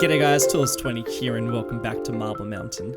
G'day guys, Tools20 here and welcome back to Marble Mountain.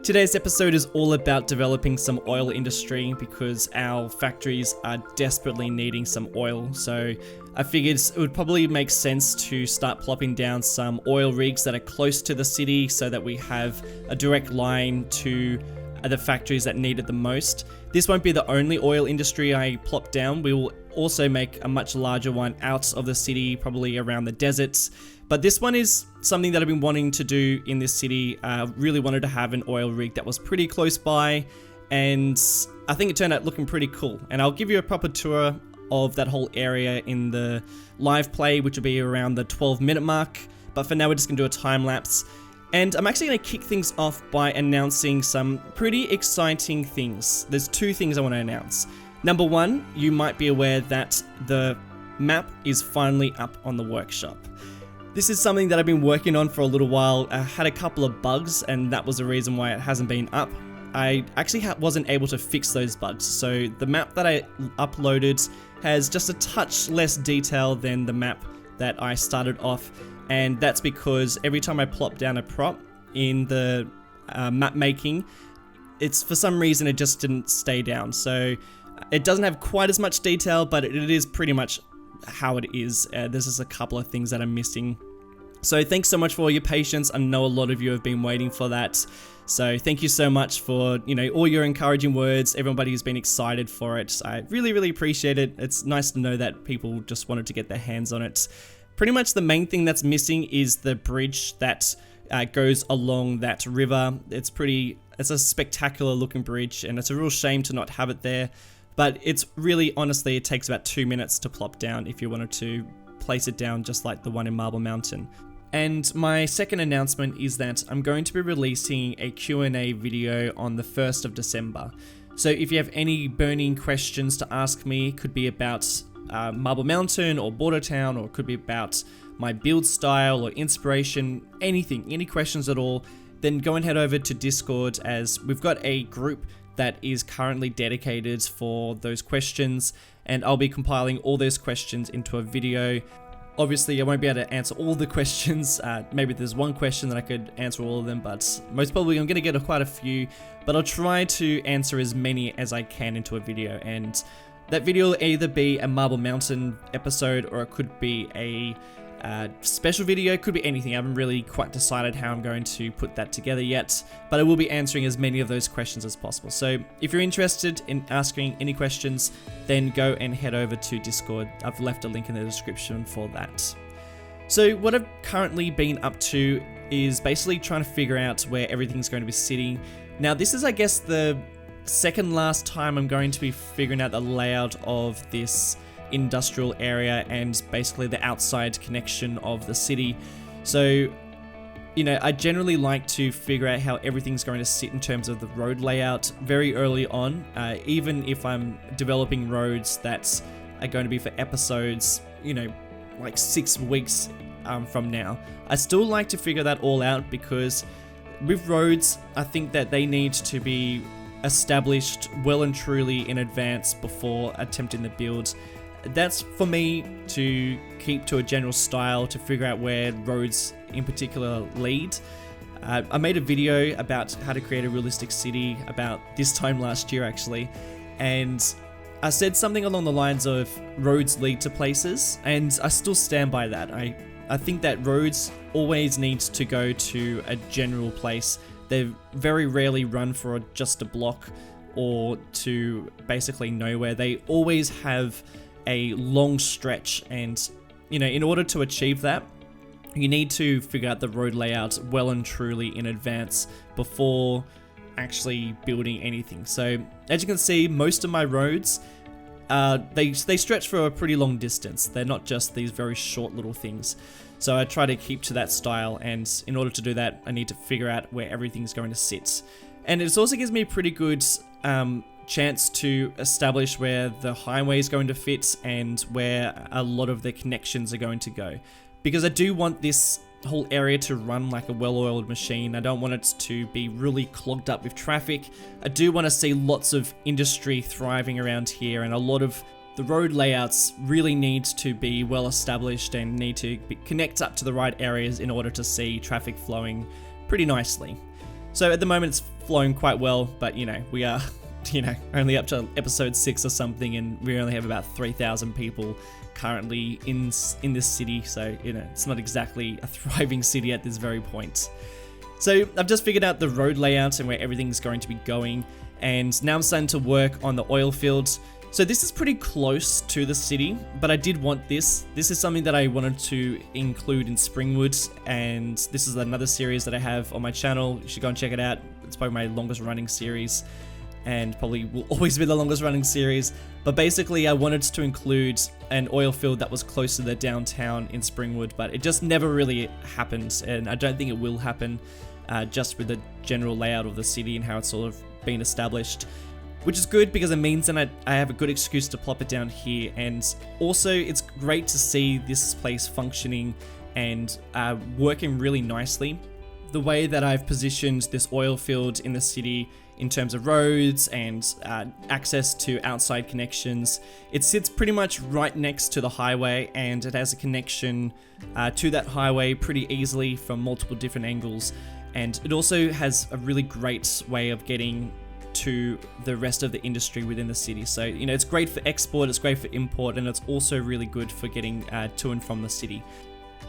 Today's episode is all about developing some oil industry because our factories are desperately needing some oil, so I figured it would probably make sense to start plopping down some oil rigs that are close to the city so that we have a direct line to the factories that need it the most. This won't be the only oil industry I plop down. We will also make a much larger one out of the city, probably around the deserts. But this one is something that I've been wanting to do in this city. Really wanted to have an oil rig that was pretty close by, and I think it turned out looking pretty cool. And I'll give you a proper tour of that whole area in the live play, which will be around the 12-minute mark. But for now, we're just going to do a time lapse. And I'm actually going to kick things off by announcing some pretty exciting things. There's two things I want to announce. Number one, you might be aware that the map is finally up on the workshop. This is something that I've been working on for a little while. I had a couple of bugs, and that was the reason why it hasn't been up. I actually wasn't able to fix those bugs, so the map that I uploaded has just a touch less detail than the map that I started off, and that's because every time I plop down a prop in the map making, it's for some reason it just didn't stay down. So it doesn't have quite as much detail, but it is pretty much how it is. There's just a couple of things that I'm missing. So thanks so much for all your patience. I know a lot of you have been waiting for that. So thank you so much for, all your encouraging words. Everybody has been excited for it. I really, really appreciate it. It's nice to know that people just wanted to get their hands on it. Pretty much the main thing that's missing is the bridge that goes along that river. It's a spectacular looking bridge, and it's a real shame to not have it there. But it's really, honestly, it takes about 2 minutes to plop down if you wanted to place it down just like the one in Marble Mountain. And my second announcement is that I'm going to be releasing a Q&A video on the 1st of December. So if you have any burning questions to ask me, it could be about Marble Mountain or Border Town, or it could be about my build style or inspiration, anything, any questions at all, then go and head over to Discord, as we've got a group that is currently dedicated for those questions, and I'll be compiling all those questions into a video. Obviously, I won't be able to answer all the questions. Maybe there's one question that I could answer all of them, but most probably I'm going to get quite a few, but I'll try to answer as many as I can into a video. And that video will either be a Marble Mountain episode, or it could be a special video, could be anything. I haven't really quite decided how I'm going to put that together yet, but I will be answering as many of those questions as possible. So if you're interested in asking any questions, then go and head over to Discord. I've left a link in the description for that. So what I've currently been up to is basically trying to figure out where everything's going to be sitting. Now this is, I guess, the second last time I'm going to be figuring out the layout of this industrial area and basically the outside connection of the city. So, I generally like to figure out how everything's going to sit in terms of the road layout very early on, even if I'm developing roads that are going to be for episodes, like 6 weeks from now. I still like to figure that all out, because with roads, I think that they need to be established well and truly in advance before attempting the build. That's for me to keep to a general style, to figure out where roads in particular lead. I made a video about how to create a realistic city about this time last year actually, and I said something along the lines of roads lead to places, and I still stand by that. I think that roads always need to go to a general place. They very rarely run for just a block or to basically nowhere. They always have a long stretch, and in order to achieve that, you need to figure out the road layout well and truly in advance before actually building anything. So as you can see, most of my roads they stretch for a pretty long distance. They're not just these very short little things. So I try to keep to that style, and in order to do that, I need to figure out where everything's going to sit. And it also gives me a pretty good chance to establish where the highway is going to fit and where a lot of the connections are going to go, because I do want this whole area to run like a well-oiled machine. I don't want it to be really clogged up with traffic. I do want to see lots of industry thriving around here, and a lot of the road layouts really need to be well established and need to connect up to the right areas in order to see traffic flowing pretty nicely. So at the moment it's flowing quite well, but we are only up to episode 6 or something, and we only have about 3,000 people currently in this city, so it's not exactly a thriving city at this very point. So I've just figured out the road layout and where everything's going to be going, and now I'm starting to work on the oil fields. So this is pretty close to the city, but I did want this. This is something that I wanted to include in Springwood, and this is another series that I have on my channel. You should go and check it out. It's probably my longest running series, and probably will always be the longest running series. But basically I wanted to include an oil field that was close to the downtown in Springwood, but it just never really happened, and I don't think it will happen, just with the general layout of the city and how it's sort of been established. Which is good because it means that I have a good excuse to plop it down here, and also it's great to see this place functioning and working really nicely. The way that I've positioned this oil field in the city in terms of roads and access to outside connections, it sits pretty much right next to the highway, and it has a connection to that highway pretty easily from multiple different angles, and it also has a really great way of getting to the rest of the industry within the city. So it's great for export, it's great for import, and it's also really good for getting to and from the city.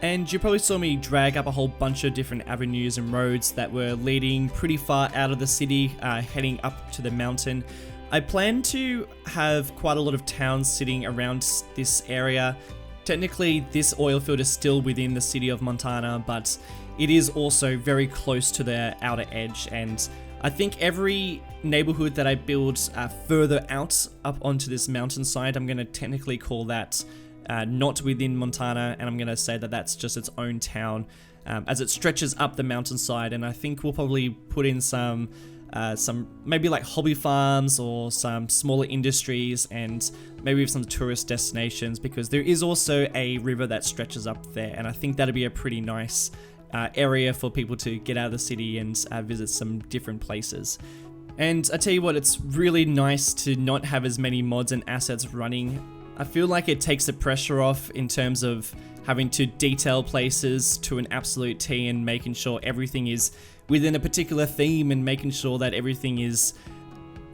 And you probably saw me drag up a whole bunch of different avenues and roads that were leading pretty far out of the city, heading up to the mountain. I plan to have quite a lot of towns sitting around this area. Technically this oil field is still within the city of Montana, but it is also very close to the outer edge, and I think every neighborhood that I build further out up onto this mountainside, I'm going to technically call that not within Montana, and I'm going to say that that's just its own town as it stretches up the mountainside. And I think we'll probably put in some maybe like hobby farms or some smaller industries, and maybe some tourist destinations, because there is also a river that stretches up there, and I think that'd be a pretty nice area for people to get out of the city and visit some different places. And I tell you what, it's really nice to not have as many mods and assets running. I feel like it takes the pressure off in terms of having to detail places to an absolute T and making sure everything is within a particular theme and making sure that everything is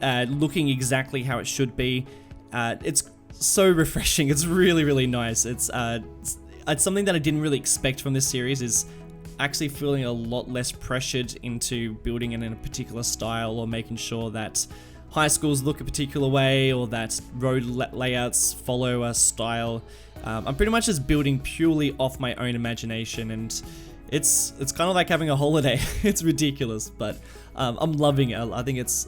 looking exactly how it should be. It's so refreshing. It's really, really nice. It's something that I didn't really expect from this series, is actually feeling a lot less pressured into building it in a particular style, or making sure that high schools look a particular way, or that road layouts follow a style. I'm pretty much just building purely off my own imagination, and it's kind of like having a holiday. It's ridiculous, but I'm loving it. I think it's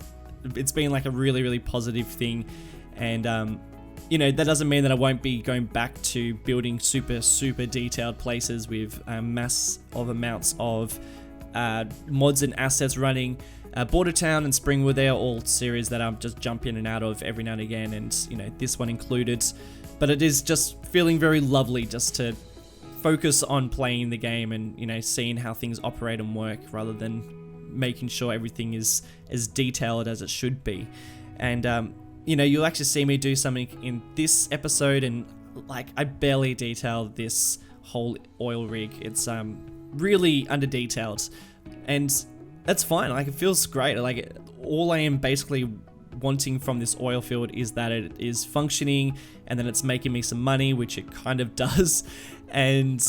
been like a really, really positive thing, and that doesn't mean that I won't be going back to building super, super detailed places with mass of amounts of mods and assets running. Bordertown and Springwood, they are all series that I'm just jump in and out of every now and again, and this one included. But it is just feeling very lovely just to focus on playing the game and seeing how things operate and work, rather than making sure everything is as detailed as it should be. And you'll actually see me do something in this episode, and like I barely detailed this whole oil rig. It's really under detailed, and that's fine. Like, it feels great. Like, all I am basically wanting from this oil field is that it is functioning, and then it's making me some money, which it kind of does. And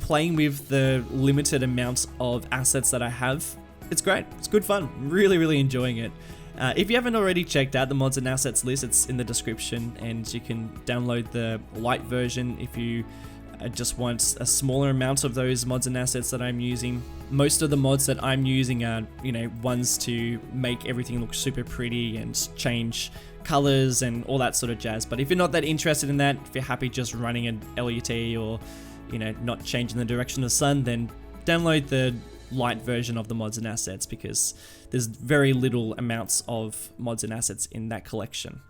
playing with the limited amount of assets that I have, it's great. It's good fun. Really, really enjoying it. If you haven't already checked out the mods and assets list, it's in the description, and you can download the LITE version if you just want a smaller amount of those mods and assets that I'm using. Most of the mods that I'm using are, ones to make everything look super pretty and change colors and all that sort of jazz. But if you're not that interested in that, if you're happy just running an LITE or, not changing the direction of the sun, then download the LITE version of the mods and assets, because there's very little amounts of mods and assets in that collection.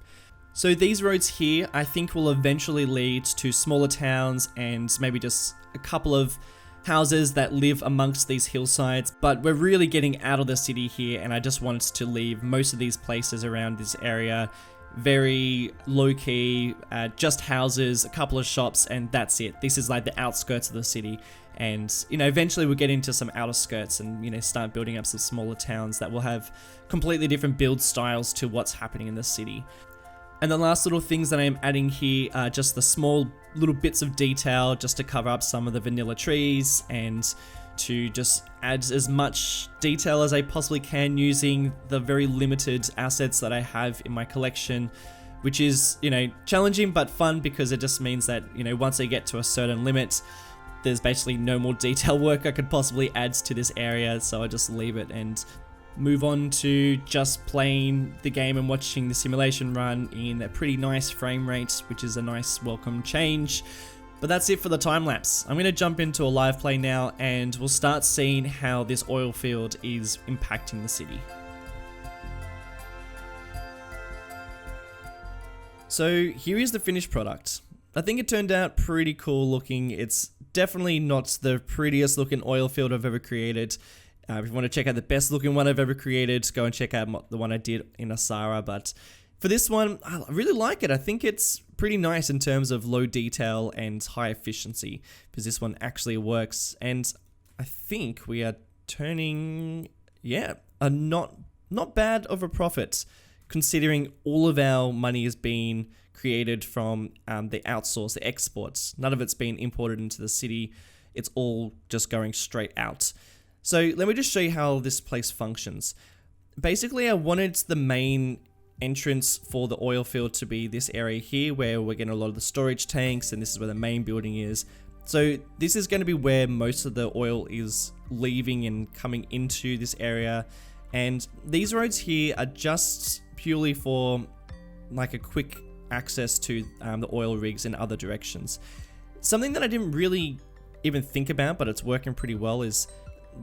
So these roads here, I think, will eventually lead to smaller towns and maybe just a couple of houses that live amongst these hillsides, but we're really getting out of the city here, and I just wanted to leave most of these places around this area very low-key, just houses, a couple of shops, and that's it. This is like the outskirts of the city. And, you know, eventually we'll get into some outer skirts and, you know, start building up some smaller towns that will have completely different build styles to what's happening in the city. And the last little things that I'm adding here are just the small little bits of detail just to cover up some of the vanilla trees and to just add as much detail as I possibly can using the very limited assets that I have in my collection, which is, you know, challenging but fun because it just means that, you know, once I get to a certain limit, there's basically no more detail work I could possibly add to this area, so I just leave it and move on to just playing the game and watching the simulation run in a pretty nice frame rate, which is a nice welcome change. But that's it for the time lapse. I'm going to jump into a live play now and we'll start seeing how this oil field is impacting the city. So here is the finished product. I think it turned out pretty cool looking. It's definitely not the prettiest looking oil field I've ever created. If you want to check out the best looking one I've ever created, go and check out the one I did in Asara. But for this one, I really like it. I think it's pretty nice in terms of low detail and high efficiency because this one actually works. And I think we are turning, a not bad of a profit considering all of our money is being created from the outsource, the exports. None of it's been imported into the city. It's all just going straight out. So let me just show you how this place functions. Basically, I wanted the main entrance for the oil field to be this area here where we're getting a lot of the storage tanks, and this is where the main building is. So this is going to be where most of the oil is leaving and coming into this area. And these roads here are just purely for like a quick access to the oil rigs in other directions. Something that I didn't really even think about, but it's working pretty well, is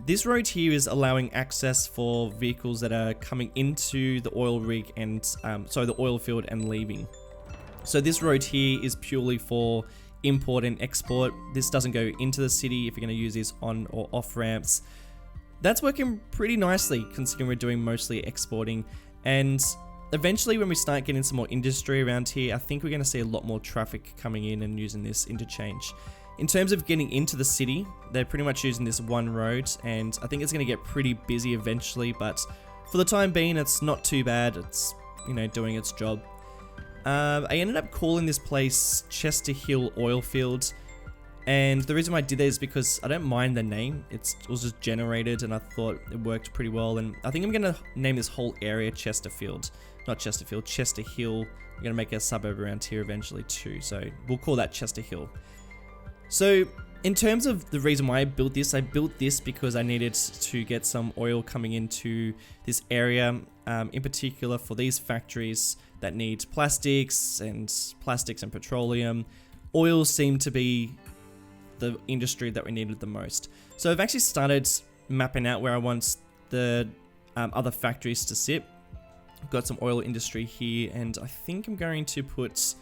this road here is allowing access for vehicles that are coming into the oil rig and the oil field and leaving. So this road here is purely for import and export. This doesn't go into the city if you're going to use these on or off ramps. That's working pretty nicely considering we're doing mostly exporting. And eventually when we start getting some more industry around here, I think we're going to see a lot more traffic coming in and using this interchange. In terms of getting into the city, they're pretty much using this one road, and I think it's going to get pretty busy eventually, but for the time being, it's not too bad. It's, you know, doing its job. I ended up calling this place Chester Hill Oil Field, and the reason why I did that is because I don't mind the name. It was just generated, and I thought it worked pretty well, and I think I'm going to name this whole area Chesterfield. Not Chesterfield, Chester Hill. I'm going to make a suburb around here eventually too, so we'll call that Chester Hill. So in terms of the reason why I built this because I needed to get some oil coming into this area, in particular for these factories that need plastics and petroleum. Oil seemed to be the industry that we needed the most. So I've actually started mapping out where I want the other factories to sit. I've got some oil industry here, and I think I'm going to put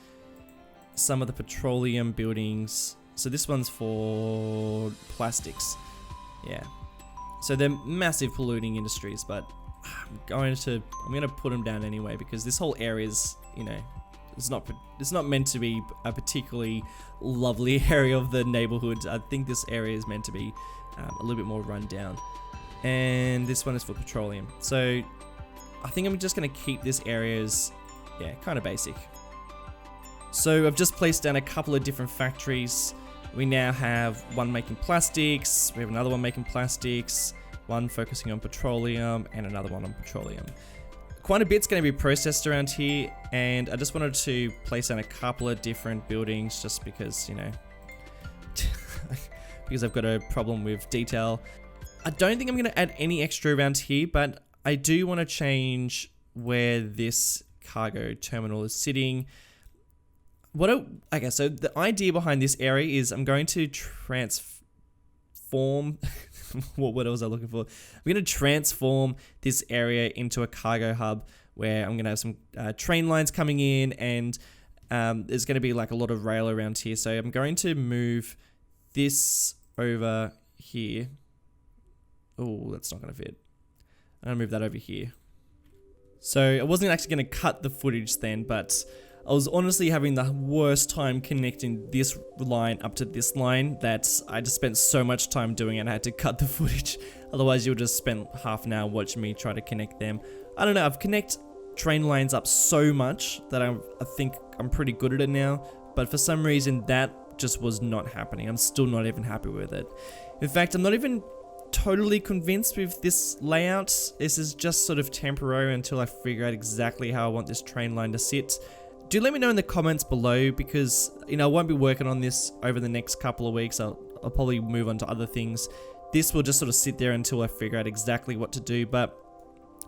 some of the petroleum buildings. So this one's for plastics. Yeah. So they're massive polluting industries, but I'm going to put them down anyway because this whole area is, you know, it's not meant to be a particularly lovely area of the neighborhood. I think this area is meant to be a little bit more run down. And this one is for petroleum. So I think I'm just going to keep this area as, kind of basic. So I've just placed down a couple of different factories. We now have one making plastics, we have another one making plastics, one focusing on petroleum, and another one on petroleum. Quite a bit's going to be processed around here, and I just wanted to place down a couple of different buildings just because, you know, because I've got a problem with detail. I don't think I'm going to add any extra around here, but I do want to change where this cargo terminal is sitting. Okay, so the idea behind this area is I'm going to transform. What was I looking for? I'm going to transform this area into a cargo hub where I'm going to have some train lines coming in, and there's going to be like a lot of rail around here. So I'm going to move this over here. Oh, that's not going to fit. I'm going to move that over here. So I wasn't actually going to cut the footage then, but I was honestly having the worst time connecting this line up to this line that I just spent so much time doing it. I had to cut the footage. Otherwise, you'll just spend half an hour watching me try to connect them. I don't know, I've connected train lines up so much that I think I'm pretty good at it now. But for some reason, that just was not happening. I'm still not even happy with it. In fact, I'm not even totally convinced with this layout. This is just sort of temporary until I figure out exactly how I want this train line to sit. Do let me know in the comments below, because I won't be working on this over the next couple of weeks. I'll probably move on to other things. This will just sort of sit there until I figure out exactly what to do. But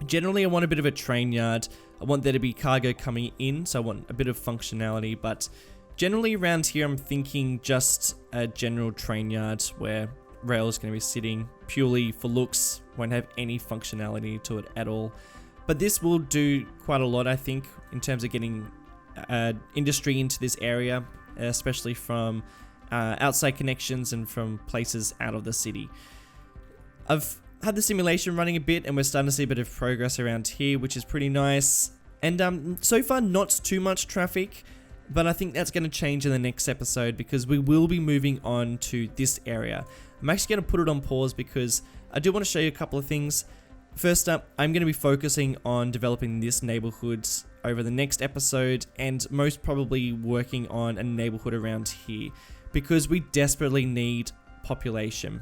generally I want a bit of a train yard. I want there to be cargo coming in, so I want a bit of functionality. But generally around here I'm thinking just a general train yard where rail is going to be sitting purely for looks, won't have any functionality to it at all. But this will do quite a lot, I think, in terms of getting industry into this area, especially from outside connections and from places out of the city. I've had the simulation running a bit and we're starting to see a bit of progress around here, which is pretty nice. And so far not too much traffic, but I think that's going to change in the next episode because we will be moving on to this area. I'm actually going to put it on pause because I do want to show you a couple of things. First up, I'm going to be focusing on developing this neighborhood over the next episode, and most probably working on a neighborhood around here because we desperately need population.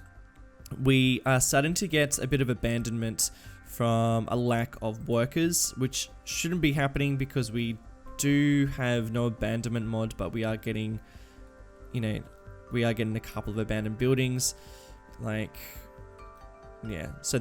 We are starting to get a bit of abandonment from a lack of workers, which shouldn't be happening because we do have no abandonment mod, but we are getting, we are getting a couple of abandoned buildings. So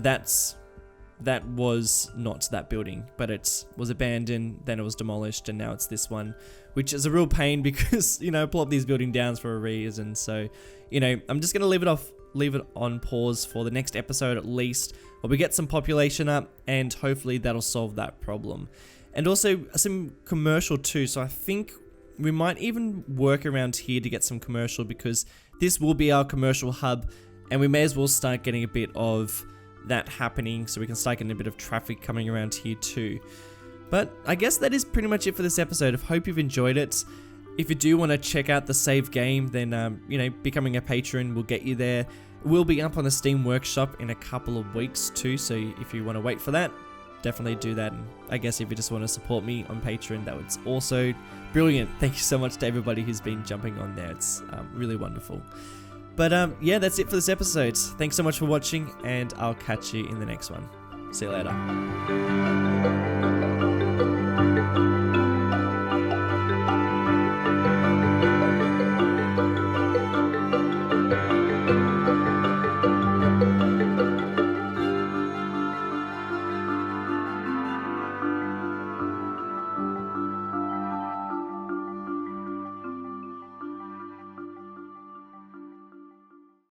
that was not that building, but it was abandoned, then it was demolished, and now it's this one, which is a real pain because, I pull up these building downs for a reason. So, I'm just going to leave it on pause for the next episode at least, where we get some population up, and hopefully that'll solve that problem. And also some commercial too, so I think we might even work around here to get some commercial because this will be our commercial hub, and we may as well start getting a bit of that happening so we can start getting a bit of traffic coming around here too. But I guess that is pretty much it for this episode. I hope you've enjoyed it. If you do want to check out the save game, then becoming a patron will get you there. We'll be up on the Steam Workshop in a couple of weeks too, so if you want to wait for that, definitely do that. And I guess if you just want to support me on Patreon, that was also brilliant. Thank you so much to everybody who's been jumping on there. It's really wonderful. But yeah, that's it for this episode. Thanks so much for watching, and I'll catch you in the next one. See you later.